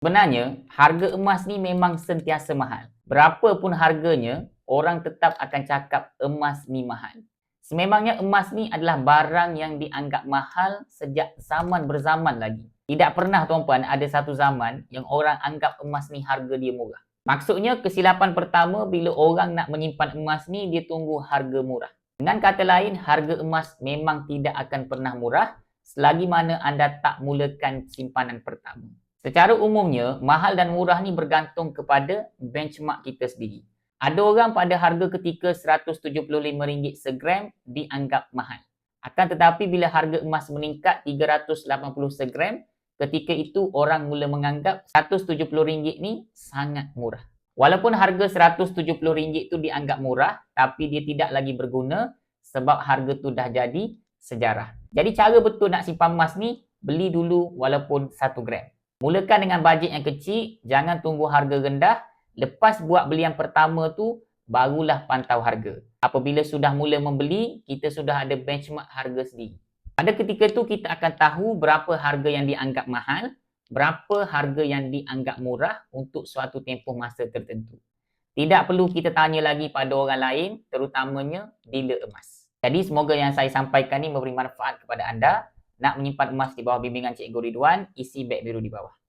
Sebenarnya, harga emas ni memang sentiasa mahal. Berapa pun harganya, orang tetap akan cakap emas ni mahal. Sememangnya emas ni adalah barang yang dianggap mahal sejak zaman berzaman lagi. Tidak pernah tuan-puan ada satu zaman yang orang anggap emas ni harga dia murah. Maksudnya kesilapan pertama bila orang nak menyimpan emas ni dia tunggu harga murah. Dengan kata lain, harga emas memang tidak akan pernah murah selagi mana anda tak mulakan simpanan pertama. Secara umumnya, mahal dan murah ni bergantung kepada benchmark kita sendiri. Ada orang pada harga ketika RM175 segram dianggap mahal. Akan tetapi bila harga emas meningkat RM380 segram, ketika itu orang mula menganggap RM170 ni sangat murah. Walaupun harga RM170 itu dianggap murah, tapi dia tidak lagi berguna sebab harga tu dah jadi sejarah. Jadi cara betul nak simpan emas ni, beli dulu walaupun 1 gram. Mulakan dengan bajet yang kecil, jangan tunggu harga rendah. Lepas buat belian pertama tu, barulah pantau harga. Apabila sudah mula membeli, kita sudah ada benchmark harga sendiri. Pada ketika tu, kita akan tahu berapa harga yang dianggap mahal, berapa harga yang dianggap murah untuk suatu tempoh masa tertentu. Tidak perlu kita tanya lagi pada orang lain, terutamanya dealer emas. Jadi semoga yang saya sampaikan ni memberi manfaat kepada anda. Nak menyimpan emas di bawah bimbingan Cikgu Ridwan, isi beg biru di bawah.